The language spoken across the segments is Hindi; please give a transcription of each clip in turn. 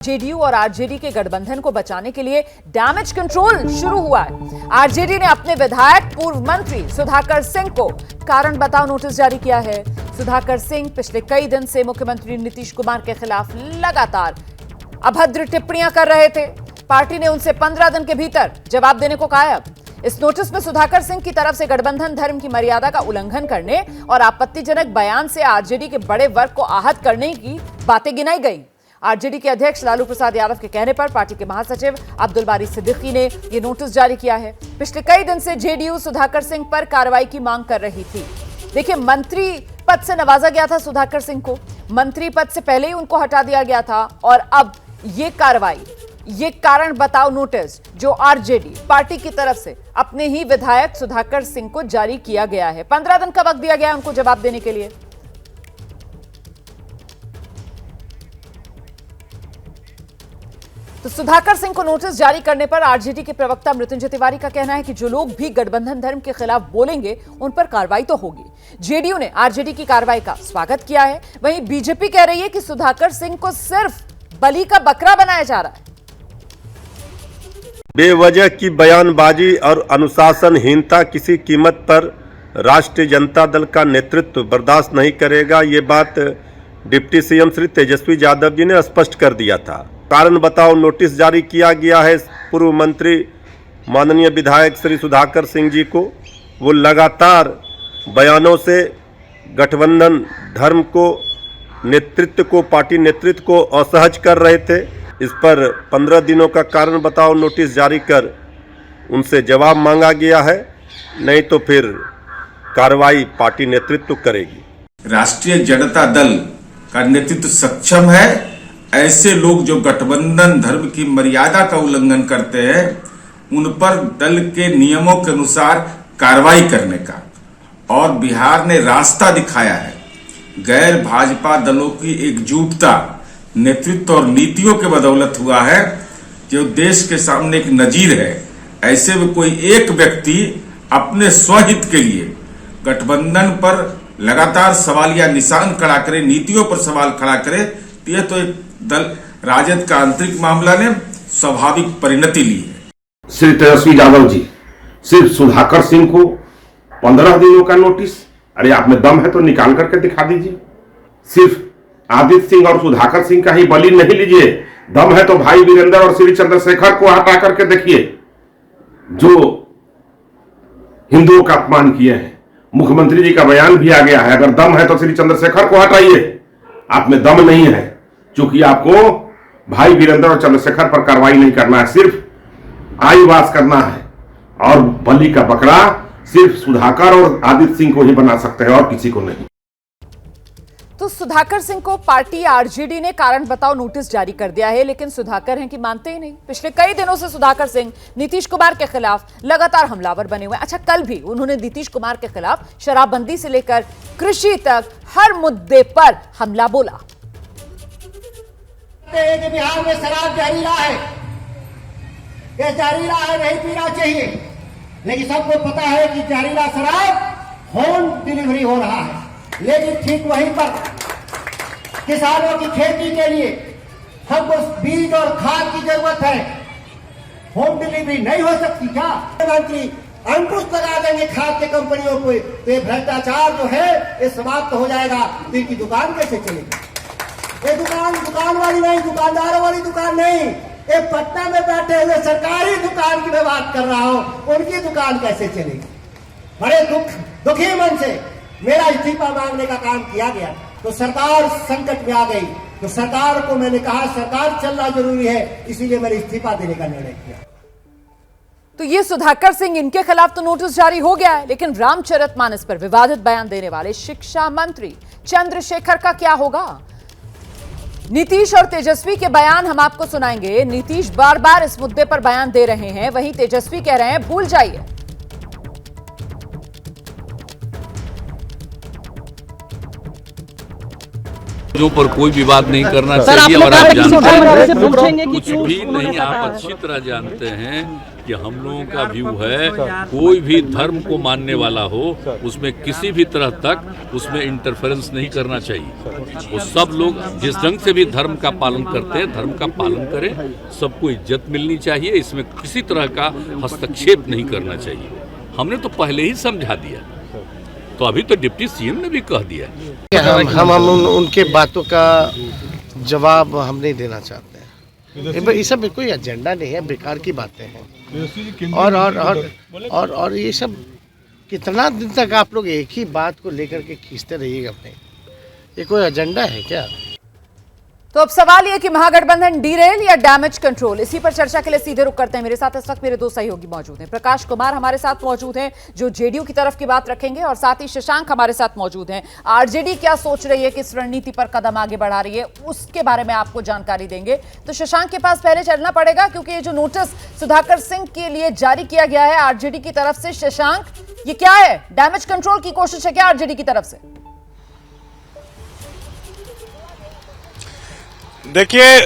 जेडीयू और आरजेडी के गठबंधन को बचाने के लिए डैमेज कंट्रोल शुरू हुआ है। आरजेडी ने अपने विधायक पूर्व मंत्री सुधाकर सिंह को कारण बताओ नोटिस जारी किया है। सुधाकर सिंह पिछले कई दिन से मुख्यमंत्री नीतीश कुमार के खिलाफ लगातार अभद्र टिप्पणियां कर रहे थे। पार्टी ने उनसे 15 दिन के भीतर जवाब देने को कहा है। इस नोटिस में सुधाकर सिंह की तरफ से गठबंधन धर्म की मर्यादा का उल्लंघन करने और आपत्तिजनक बयान से आरजेडी के बड़े वर्ग को आहत करने की बातें गिनाई गई। आरजेडी के अध्यक्ष लालू प्रसाद यादव के कहने पर पार्टी के महासचिव अब्दुल बारी सिद्दीकी ने यह नोटिस जारी किया है। पिछले कई दिन से जेडीयू सुधाकर सिंह पर कार्रवाई की मांग कर रही थी। देखिए, मंत्री पद से नवाजा गया था सुधाकर सिंह को, मंत्री पद से पहले ही उनको हटा दिया गया था और अब ये कार्रवाई, ये कारण बताओ नोटिस जो आरजेडी पार्टी की तरफ से अपने ही विधायक सुधाकर सिंह को जारी किया गया है। 15 दिन का वक्त दिया गया है उनको जवाब देने के लिए। तो सुधाकर सिंह को नोटिस जारी करने पर आरजेडी के प्रवक्ता मृत्युंजय तिवारी का कहना है कि जो लोग भी गठबंधन धर्म के खिलाफ बोलेंगे उन पर कार्रवाई तो होगी। जेडीयू ने आरजेडी की कार्रवाई का स्वागत किया है। वहीं बीजेपी कह रही है कि सुधाकर सिंह को सिर्फ बलि का बकरा बनाया जा रहा है। बेवजह की बयानबाजी और अनुशासनहीनता किसी कीमत पर राष्ट्रीय जनता दल का नेतृत्व बर्दाश्त नहीं करेगा। ये बात डिप्टी सीएम श्री तेजस्वी यादव जी ने स्पष्ट कर दिया था। कारण बताओ नोटिस जारी किया गया है पूर्व मंत्री माननीय विधायक श्री सुधाकर सिंह जी को। वो लगातार बयानों से गठबंधन धर्म को, नेतृत्व को, पार्टी नेतृत्व को असहज कर रहे थे। इस पर 15 दिनों का कारण बताओ नोटिस जारी कर उनसे जवाब मांगा गया है, नहीं तो फिर कार्रवाई पार्टी नेतृत्व करेगी। राष्ट्रीय जनता दल का नेतृत्व सक्षम है ऐसे लोग जो गठबंधन धर्म की मर्यादा का उल्लंघन करते हैं उन पर दल के नियमों के अनुसार कार्रवाई करने का, और बिहार ने रास्ता दिखाया है। गैर भाजपा दलों की एकजुटता, नेतृत्व और नीतियों के बदौलत हुआ है जो देश के सामने एक नजीर है। ऐसे में कोई एक व्यक्ति अपने स्वहित के लिए गठबंधन पर लगातार सवालिया निशान खड़ा करे, नीतियों पर सवाल खड़ा करे, तो यह तो एक दल राजद का आंतरिक मामला ने स्वाभाविक परिणति ली है। श्री तेजस्वी यादव जी सिर्फ सुधाकर सिंह को 15 दिनों का नोटिस, अरे आप में दम है तो निकाल करके दिखा दीजिए। सिर्फ आदित्य सिंह और सुधाकर सिंह का ही बलि नहीं लीजिए, दम है तो भाई वीरेंद्र और श्री चंद्रशेखर को हटा करके देखिए जो हिंदुओं का अपमान किए हैं। मुख्यमंत्री जी का बयान भी आ गया है, अगर दम है तो श्री चंद्रशेखर को हटाइए। आप में दम नहीं है, क्योंकि आपको भाई वीरेंद्र और चंद्रशेखर पर कार्रवाई नहीं करना है, सिर्फ आईवास करना है। और बलि का बकरा सिर्फ सुधाकर और आदित्य सिंह को ही बना सकते हैं और किसी को नहीं। तो सुधाकर सिंह को पार्टी आरजेडी ने कारण बताओ नोटिस जारी कर दिया है, लेकिन सुधाकर हैं कि मानते ही नहीं। पिछले कई दिनों से सुधाकर सिंह नीतीश कुमार के खिलाफ लगातार हमलावर बने हुए हैं। अच्छा, कल भी उन्होंने नीतीश कुमार के खिलाफ शराबबंदी से लेकर कृषि तक हर मुद्दे पर हमला बोला। बिहार में शराब जहरीला है, ये जहरीला है, नहीं पीना चाहिए, लेकिन सबको पता है कि जहरीला शराब होम डिलीवरी हो रहा है। लेकिन ठीक वहीं पर किसानों की खेती के लिए हमको बीज और खाद की जरूरत है, होम डिलीवरी नहीं हो सकती क्या? प्रधानमंत्री अंकुश लगा देंगे खाद के कंपनियों को, तो ये भ्रष्टाचार जो है ये समाप्त हो जाएगा। तो इनकी दुकान कैसे चलेगी? ये दुकान वाली नहीं, दुकानदारों वाली दुकान नहीं, ये पटना में बैठे हुए सरकारी दुकान की मैं बात कर रहा हूं, उनकी दुकान कैसे चलेगी? बड़े दुखी मन से मेरा इस्तीफा मांगने का काम किया गया, तो सरकार संकट में आ गई। तो सरकार को मैंने कहा सरकार चलना जरूरी है, इसीलिए मैंने इस्तीफा देने का निर्णय किया। तो ये सुधाकर सिंह, इनके खिलाफ तो नोटिस जारी हो गया है, लेकिन रामचरितमानस पर विवादित बयान देने वाले शिक्षा मंत्री चंद्रशेखर का क्या होगा? नीतीश और तेजस्वी के बयान हम आपको सुनाएंगे। नीतीश बार बार इस मुद्दे पर बयान दे रहे हैं, वहीं तेजस्वी कह रहे हैं भूल जाइए। पर कोई विवाद नहीं करना सर, चाहिए। आप और आप जानते से हैं पूछेंगे कि कुछ क्यों भी उन्होंने नहीं, आप कहा है। अच्छी तरह जानते हैं कि हम लोगों का व्यू है कोई भी धर्म को मानने वाला हो उसमें किसी भी तरह तक उसमें इंटरफेरेंस नहीं करना चाहिए। वो सब लोग जिस ढंग से भी धर्म का पालन करते हैं धर्म का पालन करें, सबको इज्जत मिलनी चाहिए, इसमें किसी तरह का हस्तक्षेप नहीं करना चाहिए। हमने तो पहले ही समझा दिया, तो अभी तो डिप्टी सीएम ने भी कह दिया। हम उनके बातों का जवाब हम नहीं देना चाहते हैं। ये सब कोई एजेंडा नहीं है, बेकार की बातें हैं। और ये सब कितना दिन तक आप लोग एक ही बात को लेकर के खींचते रहिएगा अपने? ये कोई एजेंडा है क्या? तो अब सवाल ये कि महागठबंधन डीरेल या डैमेज कंट्रोल, इसी पर चर्चा के लिए सीधे रुख करते हैं। मेरे साथ इस वक्त मेरे दो सहयोगी मौजूद हैं। प्रकाश कुमार हमारे साथ मौजूद हैं जो जेडीयू की तरफ की बात रखेंगे, और साथ ही शशांक हमारे साथ मौजूद हैं। आरजेडी क्या सोच रही है, किस रणनीति पर कदम आगे बढ़ा रही है, उसके बारे में आपको जानकारी देंगे। तो शशांक के पास पहले चलना पड़ेगा, क्योंकि ये जो नोटिस सुधाकर सिंह के लिए जारी किया गया है आरजेडी की तरफ से, शशांक ये क्या है? डैमेज कंट्रोल की कोशिश है क्या आरजेडी की तरफ से? देखिए,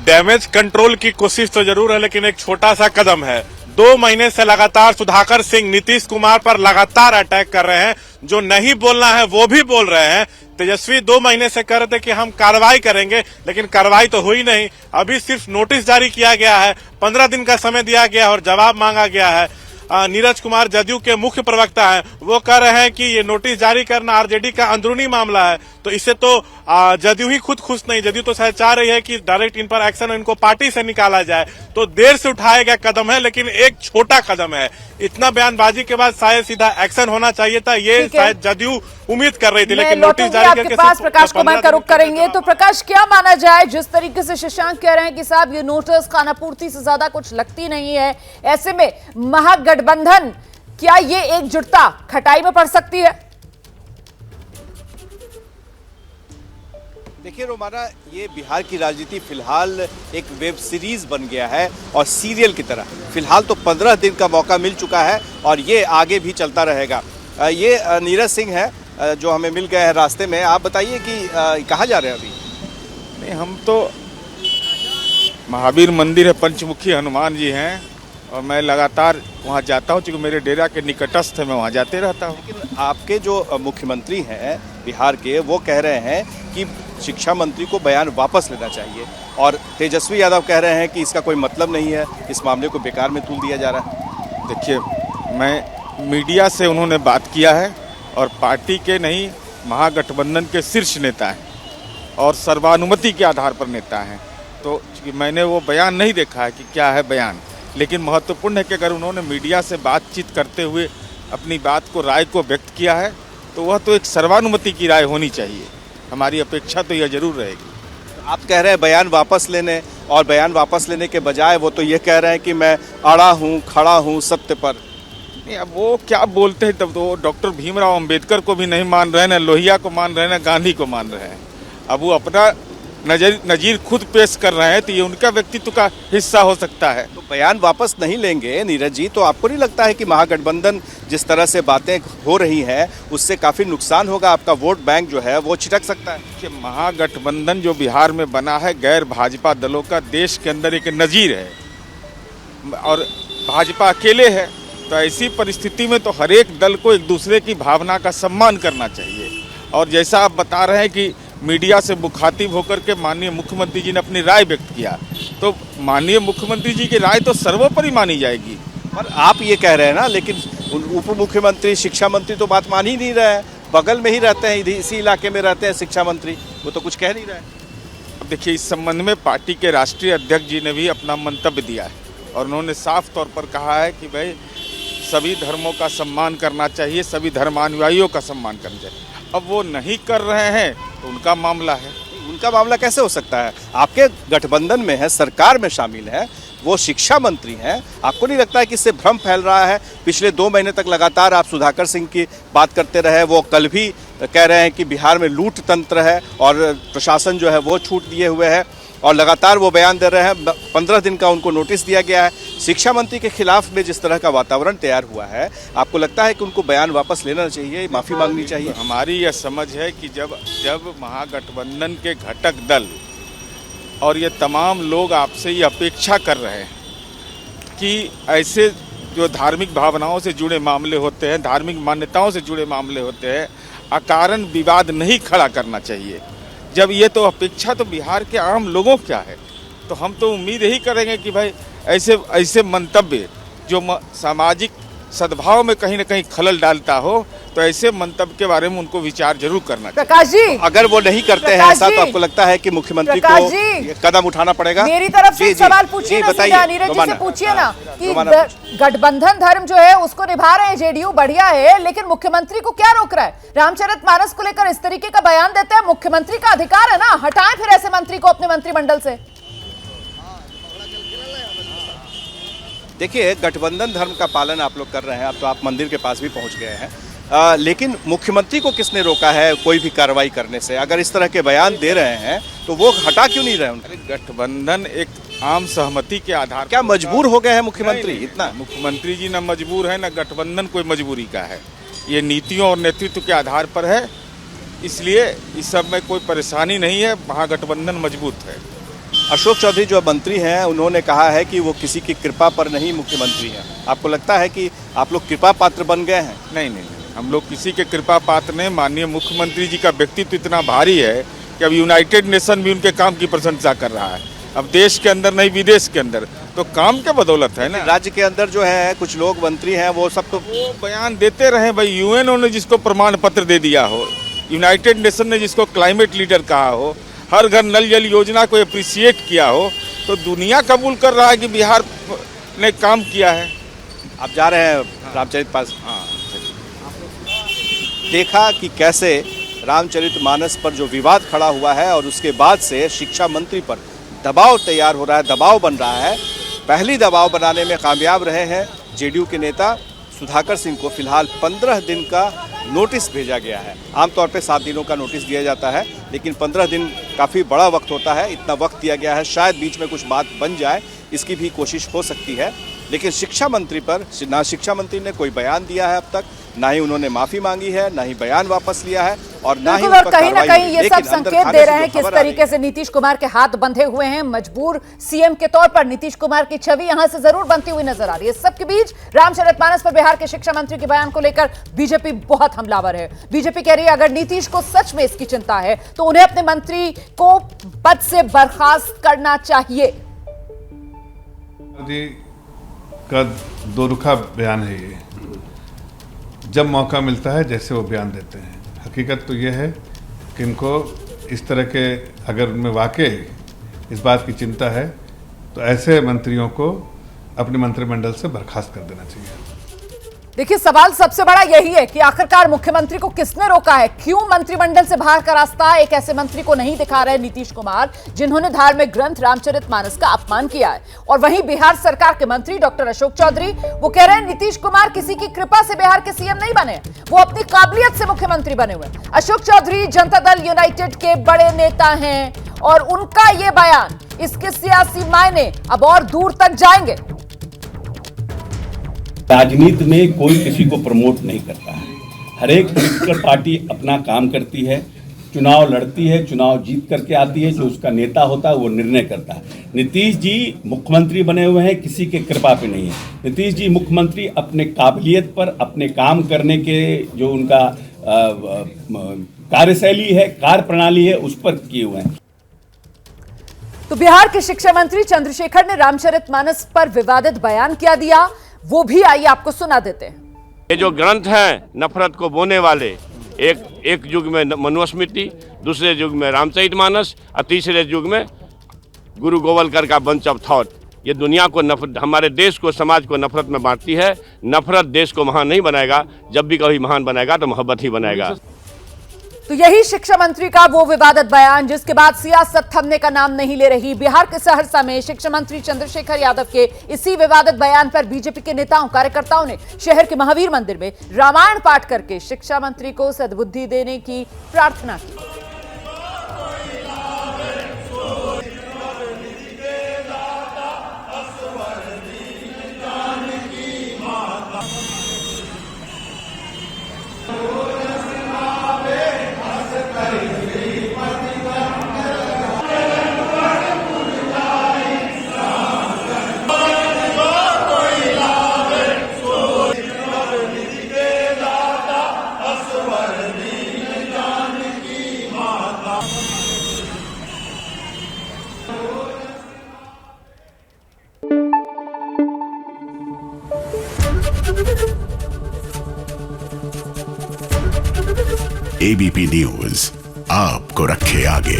डैमेज कंट्रोल की कोशिश तो जरूर है, लेकिन एक छोटा सा कदम है। 2 महीने से लगातार सुधाकर सिंह नीतीश कुमार पर लगातार अटैक कर रहे हैं। जो नहीं बोलना है वो भी बोल रहे हैं। तेजस्वी 2 महीने से कह रहे थे कि हम कार्रवाई करेंगे, लेकिन कार्रवाई तो हुई नहीं। अभी सिर्फ नोटिस जारी किया गया है, 15 दिन का समय दिया गया है और जवाब मांगा गया है। नीरज कुमार जदयू के मुख्य प्रवक्ता हैं, वो कह रहे हैं कि ये नोटिस जारी करना आरजेडी का अंदरूनी मामला है, तो इससे तो जदयू ही खुद खुश नहीं। जदयू तो शायद चाह रही है कि डायरेक्ट इन पर एक्शन, इनको पार्टी से निकाला जाए। तो देर से उठाया गया कदम है, लेकिन एक छोटा कदम है। इतना बयानबाजी के बाद शायद सीधा एक्शन होना चाहिए था, ये शायद जदयू उम्मीद कर रही थी, लेकिन नोटिस जारी करके पास प्रकाश कुमार का रुख करेंगे। तो प्रकाश, क्या माना जाए, जिस तरीके से शशांक कह रहे हैं कि साहब ये नोटिस खानापूर्ति से ज्यादा कुछ लगती नहीं है, ऐसे में महागठबंधन क्या ये एकजुटता खटाई में पड़ सकती है? देखिए रोमाना, ये बिहार की राजनीति फिलहाल एक वेब सीरीज बन गया है और सीरियल की तरह। फिलहाल तो 15 दिन का मौका मिल चुका है और ये आगे भी चलता रहेगा। ये नीरज सिंह है जो हमें मिल गए हैं रास्ते में। आप बताइए कि कहाँ जा रहे हैं अभी? नहीं, हम तो महावीर मंदिर है, पंचमुखी हनुमान जी हैं, और मैं लगातार वहाँ जाता हूँ, क्योंकि मेरे डेरा के निकटस्थ है, मैं वहाँ जाते रहता हूँ। लेकिन आपके जो मुख्यमंत्री हैं बिहार के, वो कह रहे हैं कि शिक्षा मंत्री को बयान वापस लेना चाहिए, और तेजस्वी यादव कह रहे हैं कि इसका कोई मतलब नहीं है, इस मामले को बेकार में तुल दिया जा रहा है। देखिए, मैं मीडिया से उन्होंने बात किया है, और पार्टी के नहीं, महागठबंधन के शीर्ष नेता हैं और सर्वानुमति के आधार पर नेता हैं। तो मैंने वो बयान नहीं देखा है कि क्या है बयान, लेकिन महत्वपूर्ण है कि अगर उन्होंने मीडिया से बातचीत करते हुए अपनी बात को, राय को व्यक्त किया है, तो वह तो एक सर्वानुमति की राय होनी चाहिए। हमारी अपेक्षा तो यह जरूर रहेगी। आप कह रहे हैं बयान वापस लेने, और बयान वापस लेने के बजाय वो तो ये कह रहे हैं कि मैं अड़ा हूँ, खड़ा हूँ सत्य पर। नहीं, अब वो क्या बोलते हैं, तब तो डॉक्टर भीमराव अंबेडकर को भी नहीं मान रहे हैं, न लोहिया को मान रहे हैं, न गांधी को मान रहे हैं। अब वो अपना नजीर खुद पेश कर रहे हैं, तो ये उनका व्यक्तित्व का हिस्सा हो सकता है। तो बयान वापस नहीं लेंगे नीरज जी, तो आपको नहीं लगता है कि महागठबंधन जिस तरह से बातें हो रही हैं उससे काफी नुकसान होगा, आपका वोट बैंक जो है वो छिटक सकता है? कि महागठबंधन जो बिहार में बना है गैर भाजपा दलों का देश के अंदर एक नजीर है, और भाजपा अकेले है। तो ऐसी परिस्थिति में तो हर एक दल को एक दूसरे की भावना का सम्मान करना चाहिए। और जैसा आप बता रहे हैं कि मीडिया से मुखातिब होकर के माननीय मुख्यमंत्री जी ने अपनी राय व्यक्त किया, तो माननीय मुख्यमंत्री जी की राय तो सर्वोपरि मानी जाएगी। पर आप ये कह रहे हैं ना, लेकिन उप मुख्यमंत्री, शिक्षा मंत्री तो बात मान ही नहीं रहे हैं, बगल में ही रहते हैं, इसी इलाके में रहते हैं शिक्षा मंत्री, वो तो कुछ कह नहीं रहे हैं। अब देखिए, इस संबंध में पार्टी के राष्ट्रीय अध्यक्ष जी ने भी अपना मंतव्य दिया है, और उन्होंने साफ तौर पर कहा है कि भाई सभी धर्मों का सम्मान करना चाहिए, सभी धर्मानुयायियों का सम्मान करना चाहिए। अब वो नहीं कर रहे हैं तो उनका मामला है। उनका मामला कैसे हो सकता है? आपके गठबंधन में है, सरकार में शामिल है, वो शिक्षा मंत्री हैं। आपको नहीं लगता है कि इससे भ्रम फैल रहा है? पिछले 2 महीने तक लगातार आप सुधाकर सिंह की बात करते रहे, वो कल भी कह रहे हैं कि बिहार में लूट तंत्र है और प्रशासन जो है वो छूट दिए हुए है। और लगातार वो बयान दे रहे हैं। 15 दिन का उनको नोटिस दिया गया है। शिक्षा मंत्री के खिलाफ में जिस तरह का वातावरण तैयार हुआ है, आपको लगता है कि उनको बयान वापस लेना चाहिए, माफी मांगनी चाहिए? हमारी यह समझ है कि जब महागठबंधन के घटक दल और ये तमाम लोग आपसे ये अपेक्षा कर रहे हैं कि ऐसे जो धार्मिक भावनाओं से जुड़े मामले होते हैं, धार्मिक मान्यताओं से जुड़े मामले होते हैं, अकारण विवाद नहीं खड़ा करना चाहिए। जब ये तो अपेक्षा तो बिहार के आम लोगों क्या है, तो हम तो उम्मीद यही करेंगे कि भाई ऐसे मंतव्य जो सामाजिक सद्भाव में कहीं न कहीं खलल डालता हो, तो ऐसे मंतव्य के बारे में उनको विचार जरूर करना चाहिए। प्रकाश जी, अगर वो नहीं करते हैं ऐसा, तो आपको लगता है कि मुख्यमंत्री को ये कदम उठाना पड़ेगा? मेरी तरफ से सवाल पूछिए ना, सीधा नीरज जी से पूछिए ना कि गठबंधन धर्म जो है उसको निभा रहे हैं जेडीयू, बढ़िया है, लेकिन मुख्यमंत्री को क्या रोक रहा है? रामचरितमानस को लेकर इस तरीके का बयान देते हैं, मुख्यमंत्री का अधिकार है ना, हटाएं फिर ऐसे मंत्री को अपने मंत्रिमंडल से। देखिए, गठबंधन धर्म का पालन आप लोग कर रहे हैं, अब तो आप मंदिर के पास भी पहुंच गए हैं, लेकिन मुख्यमंत्री को किसने रोका है कोई भी कार्रवाई करने से? अगर इस तरह के बयान दे रहे हैं तो वो हटा क्यों नहीं रहे? गठबंधन एक आम सहमति के आधार, क्या मजबूर हो गए हैं मुख्यमंत्री? इतना मुख्यमंत्री जी न मजबूर है, न गठबंधन कोई मजबूरी का है, ये नीतियों और नेतृत्व के आधार पर है, इसलिए इस सब में कोई परेशानी नहीं है, महागठबंधन मजबूत है। अशोक चौधरी जो मंत्री हैं, उन्होंने कहा है कि वो किसी की कृपा पर नहीं मुख्यमंत्री हैं। आपको लगता है कि आप लोग कृपा पात्र बन गए हैं? नहीं, हम लोग किसी के कृपा पात्र नहीं। माननीय मुख्यमंत्री जी का व्यक्तित्व इतना भारी है कि अब यूनाइटेड नेशन भी उनके काम की प्रशंसा कर रहा है, अब देश के अंदर नहीं विदेश के अंदर, तो काम के बदौलत है ना। राज्य के अंदर जो है कुछ लोग मंत्री हैं, वो सब तो वो बयान देते रहे भाई, यूएनओ ने जिसको प्रमाण पत्र दे दिया हो, यूनाइटेड नेशन ने जिसको क्लाइमेट लीडर कहा हो, हर घर नल जल योजना को अप्रिशिएट किया हो, तो दुनिया कबूल कर रहा है कि बिहार ने काम किया है। आप जा रहे हैं रामचरित पास? हाँ, देखा कि कैसे रामचरितमानस पर जो विवाद खड़ा हुआ है और उसके बाद से शिक्षा मंत्री पर दबाव तैयार हो रहा है, दबाव बन रहा है। पहली दबाव बनाने में कामयाब रहे हैं जेडीयू के नेता सुधाकर सिंह को फिलहाल 15 दिन का नोटिस भेजा गया है। आमतौर पे 7 दिनों का नोटिस दिया जाता है, लेकिन 15 दिन काफ़ी बड़ा वक्त होता है। इतना वक्त दिया गया है, शायद बीच में कुछ बात बन जाए, इसकी भी कोशिश हो सकती है। लेकिन शिक्षा मंत्री पर ना शिक्षा मंत्री ने कोई बयान दिया है अब तक, ना ही उन्होंने माफी मांगी है, ना ही बयान वापस लिया है, और ना ही कहीं ना कहीं ये सब संकेत दे रहे हैं किस तरीके से नीतीश कुमार के हाथ बंधे हुए हैं। मजबूर सीएम के तौर पर नीतीश कुमार की छवि यहां से जरूर बनती हुई नजर आ रही है। सबके बीच रामचरितमानस पर बिहार के शिक्षा मंत्री के बयान को लेकर बीजेपी बहुत हमलावर है। बीजेपी कह रही है अगर नीतीश को सच में इसकी चिंता है तो उन्हें अपने मंत्री को पद से बर्खास्त करना चाहिए। का दो रुखा बयान है ये, जब मौका मिलता है जैसे वो बयान देते हैं। हकीकत तो ये है कि इनको इस तरह के, अगर उनमें वाकई इस बात की चिंता है तो ऐसे मंत्रियों को अपने मंत्रिमंडल से बर्खास्त कर देना चाहिए। देखिए, सवाल सबसे बड़ा यही है कि आखिरकार मुख्यमंत्री को किसने रोका है? क्यों मंत्रिमंडल से बाहर का रास्ता एक ऐसे मंत्री को नहीं दिखा रहे नीतीश कुमार जिन्होंने धार्मिक ग्रंथ रामचरितमानस का अपमान किया है? और वहीं बिहार सरकार के मंत्री डॉक्टर अशोक चौधरी वो कह रहे हैं नीतीश कुमार किसी की कृपा से बिहार के सीएम नहीं बने, वो अपनी काबिलियत से मुख्यमंत्री बने हुए। अशोक चौधरी जनता दल यूनाइटेड के बड़े नेता हैं और उनका ये बयान, इसके सियासी मायने अब और दूर तक जाएंगे। राजनीति में कोई किसी को प्रमोट नहीं करता है, हर एक पॉलिटिकल पार्टी अपना काम करती है, चुनाव लड़ती है, चुनाव जीत करके आती है, जो उसका नेता होता है वो निर्णय करता है। नीतीश जी मुख्यमंत्री बने हुए हैं, किसी के कृपा पे नहीं है। नीतीश जी मुख्यमंत्री अपने काबिलियत पर, अपने काम करने के जो उनका कार्यशैली है, कार्य प्रणाली है, उस पर किए हुए हैं। तो बिहार के शिक्षा मंत्री चंद्रशेखर ने रामचरितमानस पर विवादित बयान क्या दिया, वो भी आइए आपको सुना देते हैं। ये जो ग्रंथ हैं नफरत को बोने वाले, एक युग में मनुस्मृति, दूसरे युग में रामचरितमानस और तीसरे युग में गुरु गोवलकर का बंच ऑफ थॉट, ये दुनिया को नफरत, हमारे देश को, समाज को नफरत में बांटती है। नफरत देश को महान नहीं बनाएगा, जब भी कभी महान बनाएगा तो मोहब्बत ही बनाएगा। तो यही शिक्षा मंत्री का वो विवादित बयान जिसके बाद सियासत थमने का नाम नहीं ले रही। बिहार के सहरसा में शिक्षा मंत्री चंद्रशेखर यादव के इसी विवादित बयान पर बीजेपी के नेताओं, कार्यकर्ताओं ने शहर के महावीर मंदिर में रामायण पाठ करके शिक्षा मंत्री को सद्बुद्धि देने की प्रार्थना की। एबीपी न्यूज आपको रखे आगे।